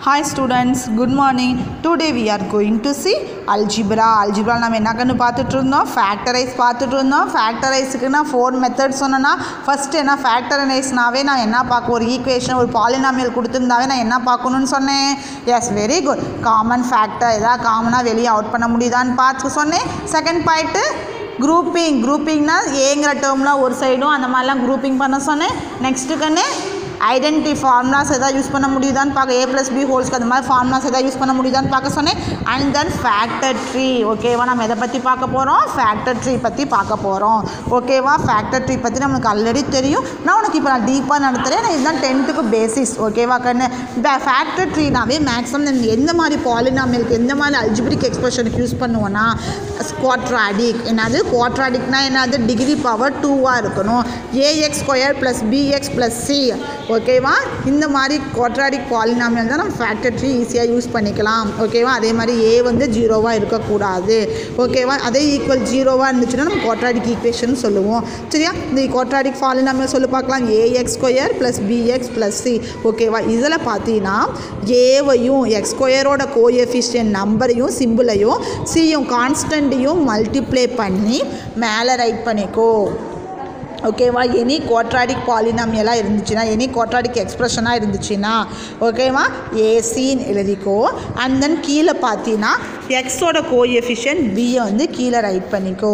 Hi students, good morning. Today we are going to see algebra. Algebra நம்ம என்ன கண்ணு பார்த்துட்டு இருந்தோம்? Factorize பார்த்துட்டு இருந்தோம். Factorizeக்கு நான் 4 methods சொன்னேன்னா ஃபர்ஸ்ட் என்ன factorizeனாவே நான் என்ன பார்க்க ஒரு ஈக்குவேஷன் ஒரு பாலினாமியல் கொடுத்துருந்தாவே நான் என்ன பார்க்கணும்னு சொன்னேன். Yes very good. Common factor ஏதாவது காமனாக வெளியே அவுட் பண்ண முடியுதான்னு பார்த்து சொன்னேன். செகண்ட் பாயிண்ட்டு குரூப்பிங்னா ஏங்கிற டேர்மில் ஒரு சைடும் அந்த மாதிரிலாம் குரூப்பிங் பண்ண சொன்னேன். நெக்ஸ்ட்டு கண்ணு ஐடென்டிட்டி ஃபார்முலாஸ் எதாவது யூஸ் பண்ண முடியுதான்னு பார்க்க A+B ஹோல்ஸ்க்கு அந்த மாதிரி ஃபார்முலாஸ் எதாவது யூஸ் பண்ண முடியுதான்னு பார்க்க சொன்னேன். And then factor tree. ஓகேவா, நம்ம எதை பற்றி பார்க்க போகிறோம்? ஃபேக்டர் ட்ரீ பற்றி பார்க்க போகிறோம். ஓகேவா, ஃபேக்டர் ட்ரீ பற்றி நம்மளுக்கு ஆல்ரெடி தெரியும். நான் உனக்கு இப்போ நான் டீப்பாக நடத்துகிறேன். நான் இதுதான் 10th பேசிஸ். ஓகேவா கண்ணு, இந்த ஃபேக்டர் ட்ரீனாவே மேக்ஸிமம் எந்த மாதிரி பாலினாமியலுக்கு எந்த மாதிரி அல்ஜிப்ரிக் எக்ஸ்பிரஷனுக்கு யூஸ் பண்ணுவோன்னா குவாட்ராடிக். என்னது குவாட்ராடிக்னா என்னது? டிகிரி பவர் 2ஆக இருக்கணும். AX² + BX + C. ஓகேவா, இந்த மாதிரி குவாட்ராடிக் பாலினாமியல் தான் நம்ம ஃபேக்டர் ட்ரீ ஈஸியாக யூஸ் பண்ணிக்கலாம். ஓகேவா, அதே மாதிரி A வந்து 0வாக இருக்கக்கூடாது. ஓகேவா, அதே ஈக்குவல் 0வாக இருந்துச்சுன்னா நம்ம குவாட்ராடிக் ஈக்குவேஷன் சொல்லுவோம். சரியா, இந்த குவாட்ராடிக் பாலினாமியல் சொல்லி பார்க்கலாம். AX² + BX + C. ஓகேவா, இதில் பார்த்தீங்கன்னா ஏவையும் X² கோஎஃபிஷியன்ட் நம்பரையும் சிம்பிளையும் சியும் கான்ஸ்டன்ட்டையும் மல்டிப்ளை பண்ணி மேலே ரைட் பண்ணிக்கோ. ஓகேவா, எனி குவாட்ராடிக் பாலினாமியலாக இருந்துச்சுன்னா எனி குவாட்ராடிக் எக்ஸ்ப்ரெஷனாக இருந்துச்சுன்னா ஓகேவா ஏசின்னு எழுதிக்கோ. அண்ட் தென் கீழே பார்த்தீங்கன்னா எக்ஸோட கோஎஃபிஷியன்ட் பியை வந்து கீழே ரைட் பண்ணிக்கோ.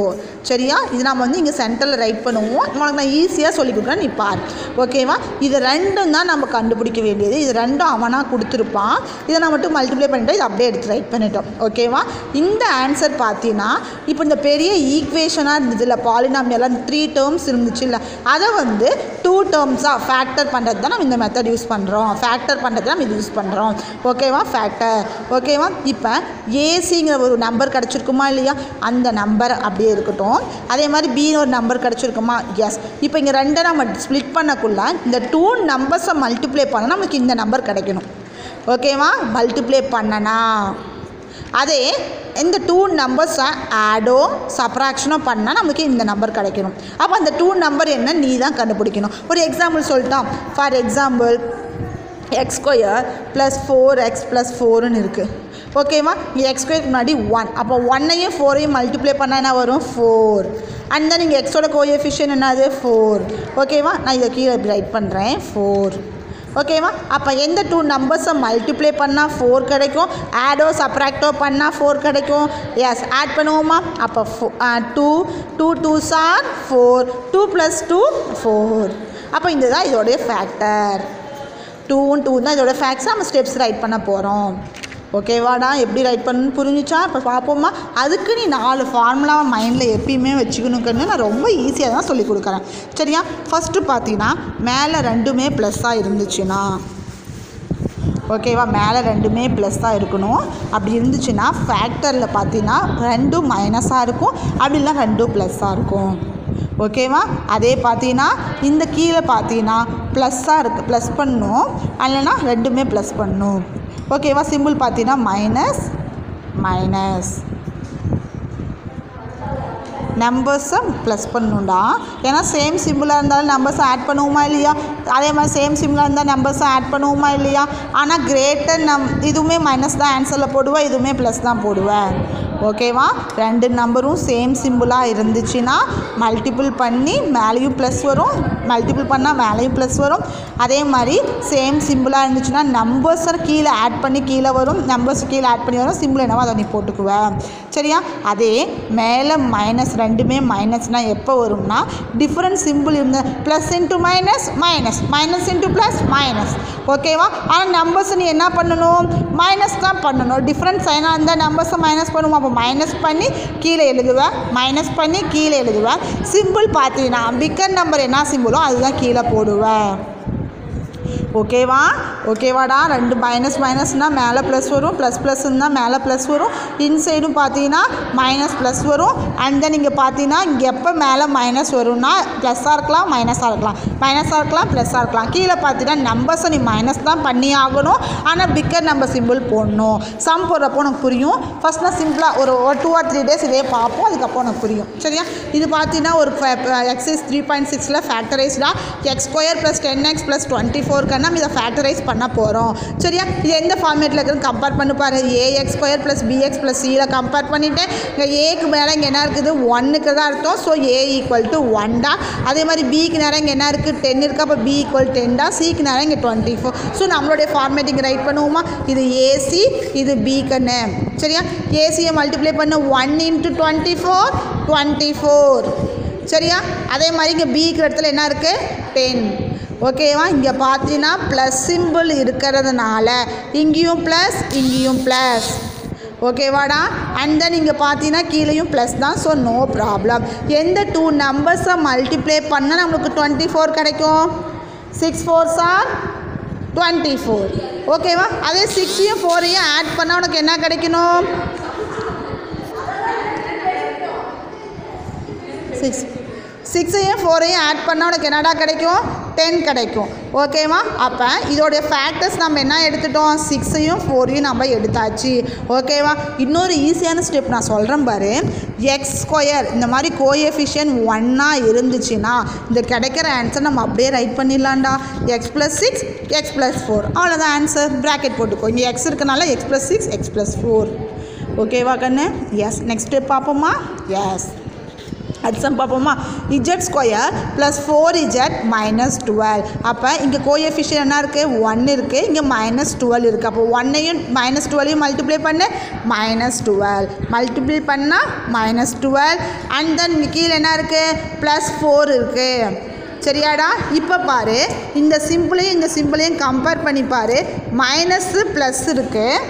சரியா, இது நம்ம வந்து இங்கே சென்டரில் ரைட் பண்ணுவோம். உனக்கு நான் ஈஸியாக சொல்லி கொடுக்குறேன், நீ பார். ஓகேவா, இது ரெண்டும் தான் நம்ம கண்டுபிடிக்க வேண்டியது. இது ரெண்டும் அவனாக கொடுத்துருப்பான். இதை நான் மட்டும் மல்டிப்ளை பண்ணிவிட்டு இதை அப்படியே எடுத்து ரைட் பண்ணிட்டோம். ஓகேவா, இந்த ஆன்சர் பார்த்தீங்கன்னா இப்போ இந்த பெரிய ஈக்குவேஷனாக இருந்தது இல்லை பாலினாமியெல்லாம் 3 டேர்ம்ஸ் இருந்துச்சு இல்லை, அதை வந்து 2 டேர்ம்ஸாக ஃபேக்டர் பண்ணுறது தான் நம்ம இந்த மெத்தட் யூஸ் பண்ணுறோம். ஃபேக்டர் பண்ணுறது நம்ம இது யூஸ் பண்ணுறோம். ஓகேவா, ஃபேக்டர். ஓகேவா, இப்போ ஏசிங்கிற ஒரு நம்பர் கிடச்சிருக்குமா இல்லையா, அந்த நம்பர் அப்படியே இருக்கட்டும். அதே மாதிரி பின்னு ஒரு நம்பர் கிடச்சிருக்குமா? எஸ். இப்போ இங்கே ரெண்டை நம்ம ஸ்ப்ளிட் பண்ணக்குள்ள இந்த 2 நம்பர்ஸை மல்டிப்ளை பண்ணால் நமக்கு இந்த நம்பர் கிடைக்கணும். ஓகேவா, மல்டிப்ளை பண்ணனா அதே இந்த 2 நம்பர்ஸை ஆடோ சப்ராக்ஷனோ பண்ணால் நமக்கு இந்த நம்பர் கிடைக்கணும். அப்போ அந்த 2 நம்பர் என்ன நீ தான் கண்டுபிடிக்கணும். ஒரு எக்ஸாம்பிள் சொல்லிட்டோம். ஃபார் எக்ஸாம்பிள் X² + 4X + 4ன்னு இருக்குது. ஓகேவா, X² முன்னாடி 1. அப்போ 1ஐயும் 4ஐயும் மல்டிப்ளை பண்ணால் என்ன வரும்? 4. அண்ட் தென் இங்கே எக்ஸோட கோஎஃபிஷியன்ட் என்னது? 4. ஓகேவா, நான் இதை கீழே ரைட் பண்ணுறேன் 4. ஓகேவா, அப்போ எந்த 2 நம்பர்ஸை மல்டிப்ளை பண்ணால் 4 கிடைக்கும், ஆடோ சப்ராக்டோ பண்ணால் 4 கிடைக்கும். எஸ், ஆட் பண்ணுவோமா? அப்போ 2 2s are 4, 2 + 2 4. அப்போ இந்த தான் இதோடைய ஃபேக்டர். 2 2 தான் இதோட ஃபேக்ட்ஸ். நம்ம ஸ்டெப்ஸ் ரைட் பண்ண போகிறோம். ஓகேவாடா, எப்படி ரைட் பண்ணணும்னு புரிஞ்சிச்சா? இப்போ பார்ப்போமா. அதுக்கு நீ 4 ஃபார்முலாவை மைண்டில் எப்பயுமே வச்சுக்கணுக்குன்னு நான் ரொம்ப ஈஸியாக தான் சொல்லி கொடுக்குறேன். சரியா, ஃபஸ்ட்டு பார்த்தீங்கன்னா மேலே ரெண்டுமே ப்ளஸ்ஸாக இருந்துச்சுன்னா ஓகேவா, மேலே ரெண்டுமே ப்ளஸ்ஸாக இருக்கணும். அப்படி இருந்துச்சுன்னா ஃபேக்டரில் பார்த்தீங்கன்னா 2 மைனஸாக இருக்கும், அப்படி இல்லைனா 2 ப்ளஸ்ஸாக இருக்கும். ஓகேவா, அதே பார்த்தீங்கன்னா இந்த கீழே பார்த்தீங்கன்னா ப்ளஸ்ஸாக இருக்குது, ப்ளஸ் பண்ணணும், இல்லைனா ரெண்டுமே ப்ளஸ் பண்ணணும். ஓகேவா, சிம்பிள் பார்த்தீங்கன்னா மைனஸ் மைனஸ் நம்பர்ஸை ப்ளஸ் பண்ணணும்டா. ஏன்னா சேம் சிம்பிளாக இருந்தாலும் நம்பர்ஸை ஆட் பண்ணுவோமா இல்லையா, அதே மாதிரி சேம் சிம்பிளாக இருந்தால் நம்பர்ஸை ஆட் பண்ணுவோமா இல்லையா. ஆனால் கிரேட்டர் இதுவுமே மைனஸ் தான் ஆன்சரில் போடுவேன், இதுவுமே ப்ளஸ் தான் போடுவேன். ஓகேவா, 2 நம்பரும் சேம் சிம்பிளாக இருந்துச்சுன்னா மல்டிபிள் பண்ணி மேலேயும் ப்ளஸ் வரும், மல்டிபிள் பண்ணால் மேலேயும் ப்ளஸ் வரும். அதே மாதிரி சேம் சிம்பிளாக இருந்துச்சுன்னா நம்பர்ஸை கீழே ஆட் பண்ணி கீழே வரும், நம்பர்ஸ் கீழே ஆட் பண்ணி வரும், சிம்பிள் என்னவோ அதை நீ போட்டுக்குவேன். சரியா, அதே மேலே மைனஸ் ரெண்டுமே மைனஸ்னால் எப்போ வரும்னா டிஃப்ரெண்ட் சிம்பிள் இருந்த plus into minus minus, minus into plus minus. ஓகேவா, ஆனால் நம்பர்ஸ் நீ என்ன பண்ணணும்? மைனஸ் தான் பண்ணணும். டிஃப்ரெண்ட் சைனாக இருந்தால் நம்பர்ஸை மைனஸ் பண்ணுவோம். அப்போ மைனஸ் பண்ணி கீழே எழுதுவேன், மைனஸ் பண்ணி கீழே எழுதுவேன். சிம்பிள் பார்த்தீங்கன்னா பிக்கர் நம்பர் என்ன சிம்பிளோ அதுதான் கீழே போடுவேன். ஓகேவா, ஓகேவாடா, 2 மைனஸ் மைனஸ்னால் மேலே ப்ளஸ் வரும், ப்ளஸ் ப்ளஸ்னால் மேலே ப்ளஸ் வரும், இன்சைடும் பார்த்தீங்கன்னா மைனஸ் ப்ளஸ் வரும். அண்ட் தென் இங்கே பார்த்தீங்கன்னா இங்கே எப்போ மேலே மைனஸ் வரும்னா ப்ளஸ்ஸாக இருக்கலாம் மைனஸாக இருக்கலாம், மைனஸாக இருக்கலாம் ப்ளஸ்ஸாக இருக்கலாம். கீழே பார்த்தீங்கன்னா நம்பர்ஸை நீ மைனஸ் தான் பண்ணி ஆகணும், ஆனால் பிக்கர் நம்பர் சிம்பிள் போடணும். சம் போடுறப்போ உனக்கு புரியும். ஃபஸ்ட் நான் சிம்பிளாக ஒரு 2 or 3 days இதே பார்ப்போம், அதுக்கப்புறம் உனக்கு புரியும். சரியா, இது பார்த்தீங்கன்னா ஒரு எக்ஸைஸ் 3.6ல் ஃபேக்டரைஸ்டாக X² + 10x + 24 நம்ம இதை ஃபேக்டரைஸ் பண்ண போகிறோம். சரியா? இது எந்த ஃபார்மேட்டில் இருக்குன்னு கம்பேர் பண்ணி பாரு. ax square plus BX plus சியில் கம்பேர் பண்ணிவிட்டு இங்கே ஏக்கு மேலே இங்கே என்ன இருக்குது 1க்கு தான் அர்த்தம். ஸோ a ஈக்குவல் டு 1 டா. அதே மாதிரி பிக்கு நேரம் இங்கே என்ன இருக்குது 10 இருக்குது. அப்போ b ஈக்குவல் 10 டா. சிக்கு நேரம் இங்கே 24. ஸோ நம்மளுடைய ஃபார்மேட்டிங் ரைட் பண்ணுவோமா? இது ஏசி, இது பிக்குன்னு. சரியா? ஏசியை மல்டிப்ளை பண்ண 1 × 24 24. சரியா? அதே மாதிரி இங்கே பிக்கு இடத்துல என்ன இருக்குது 10. ஓகேவா? இங்கே பார்த்தீங்கன்னா ப்ளஸ் சிம்பிள் இருக்கிறதுனால இங்கேயும் ப்ளஸ் இங்கேயும் ப்ளஸ். ஓகேவாடா? அண்ட் தென் இங்கே பார்த்தீங்கன்னா கீழேயும் ப்ளஸ் தான். So no problem. எந்த 2 நம்பர்ஸை மல்டிப்ளை பண்ணால் நம்மளுக்கு 24 கிடைக்கும்? 6 4s are 24. ஓகேவா? அதே 6ஐயும் 4ஐயும் ஆட் பண்ணால் உனக்கு என்ன கிடைக்கணும்? 6ஐயும் 4ஐயும் ஆட் பண்ணால் உனக்கு என்னடா கிடைக்கும்? 10 கிடைக்கும். ஓகேவா? அப்போ இதோடைய ஃபேக்டர்ஸ் நம்ம என்ன எடுத்துட்டோம்? 6ஐயும் 4ஐயும் நம்ம எடுத்தாச்சு. ஓகேவா? இன்னொரு ஈஸியான ஸ்டெப் நான் சொல்கிறேன் பாரு. எக்ஸ் ஸ்கொயர் இந்த மாதிரி கோஎஃபிஷியன்ட் 1 இருந்துச்சுன்னா இந்த கிடைக்கிற ஆன்சர் நம்ம அப்படியே ரைட் பண்ணிடலாம்டா. எக்ஸ் ப்ளஸ் 6 எக்ஸ் ப்ளஸ் 4 அவ்வளோதான் ஆன்சர். ப்ராக்கெட் போட்டுக்கோ. இங்கே எக்ஸ் இருக்கனால எக்ஸ் ப்ளஸ் 6 எக்ஸ் ப்ளஸ் 4. ஓகேவா கண்ணு? எஸ். நெக்ஸ்ட் ஸ்டெப் பார்ப்போமா? எஸ். அடுத்த பார்ப்போமா? Z square plus 4z minus 12. அப்போ இங்கே கோஎஃபிஷியன்ட் என்ன இருக்குது? 1 இருக்குது. இங்கே மைனஸ் 12 இருக்குது. அப்போ 1ஐயும் மைனஸ் 12ஐயும் மல்டிப்ளை பண்ணு மைனஸ் 12. மல்டிப்ளை பண்ணால் மைனஸ் 12. அண்ட் தென் இங்கே கீழே என்ன இருக்குது? ப்ளஸ் 4 இருக்குது. சரியாடா? இப்போ பாரு, இந்த சிம்பிளையும் இந்த சிம்பிளையும் கம்பேர் பண்ணி பாரு. மைனஸ்ஸு ப்ளஸ் இருக்குது.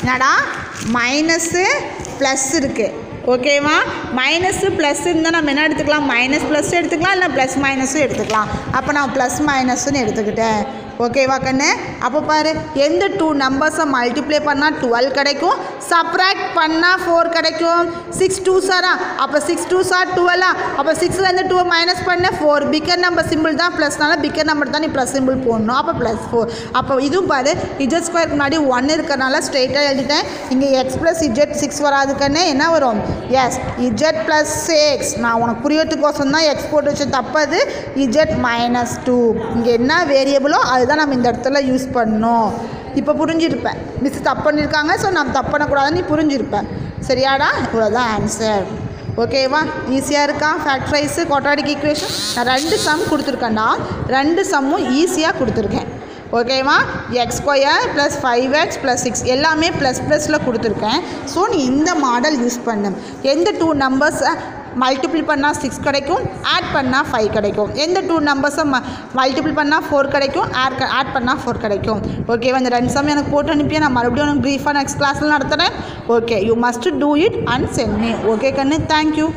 என்னடா? மைனஸ்ஸு ப்ளஸ் இருக்குது. ஓகேவா? மைனஸு ப்ளஸ் இருந்தால் நம்ம என்ன எடுத்துக்கலாம்? மைனஸ் ப்ளஸ் எடுத்துக்கலாம், இல்லை ப்ளஸ் மைனஸும் எடுத்துக்கலாம். அப்போ நான் ப்ளஸ் மைனஸ்ன்னு எடுத்துக்கிட்டேன். ஓகேவா கண்ணு? அப்போ பாரு, எந்த 2 நம்பர்ஸை மல்டிப்ளை பண்ணால் 12 கிடைக்கும், சப்ராக்ட் பண்ணால் 4 கிடைக்கும். 6 2s ஆரா? அப்போ 6 2s are 12. அப்போ 6லேருந்து 2 மைனஸ் பண்ண 4. பிக்கர் நம்பர் சிம்பிள் தான் ப்ளஸ்னால பிக்கர் நம்பர் தான் நீ ப்ளஸ் சிம்பிள் போடணும். அப்போ ப்ளஸ் 4. அப்போ இதுவும் பாரு, இஜட் ஸ்கொயருக்கு முன்னாடி 1 இருக்கிறனால ஸ்ட்ரெயிட்டாக எழுதிட்டேன். இங்கே எக்ஸ் ப்ளஸ் இஜட் 6 வராதுக்கண்ணே என்ன வரும்? S, Z plus 6. நான் உனக்கு புரியறதுக்கோசம் தான் எக்ஸ் போட்டு வச்சு தப்பது. Z minus 2. இங்கே என்ன வேரியபிளோ அதுதான் நம்ம இந்த இடத்துல யூஸ் பண்ணோம். இப்போ புரிஞ்சிருப்பேன். மிஸ் தப்பு பண்ணியிருக்காங்க, ஸோ நம்ம தப்பு பண்ணக்கூடாதுன்னு நீ புரிஞ்சிருப்பேன். சரியாடா? இவ்வளோதான் ஆன்சர். ஓகேவா? ஈஸியாக இருக்கா? ஃபேக்டரைஸு குவாட்ராடிக் ஈக்குவேஷன் நான் 2 சம் கொடுத்துருக்கேன்டா. 2 சம்மும் ஈஸியாக கொடுத்துருக்கேன். ஓகேவா? X square plus 5x plus 6 எல்லாமே ++ல் கொடுத்துருக்கேன். ஸோ நீ இந்த மாடல் யூஸ் பண்ணு. எந்த 2 நம்பர்ஸை மல்டிபிள் பண்ணால் 6 கிடைக்கும், ஆட் பண்ணால் 5 கிடைக்கும். எந்த 2 நம்பர்ஸை மல்டிபிள் பண்ணால் 4 கிடைக்கும், ஆட் பண்ணால் 4 கிடைக்கும். ஓகேவா? இந்த 2 சம் எனக்கு போட்டு அனுப்பியா நான் மறுபடியும் உனக்கு ப்ரீஃபாக நெக்ஸ்ட் கிளாஸில் நடத்துகிறேன். Okay, you must do it and send me. Okay கண்ணு? தேங்க்யூ.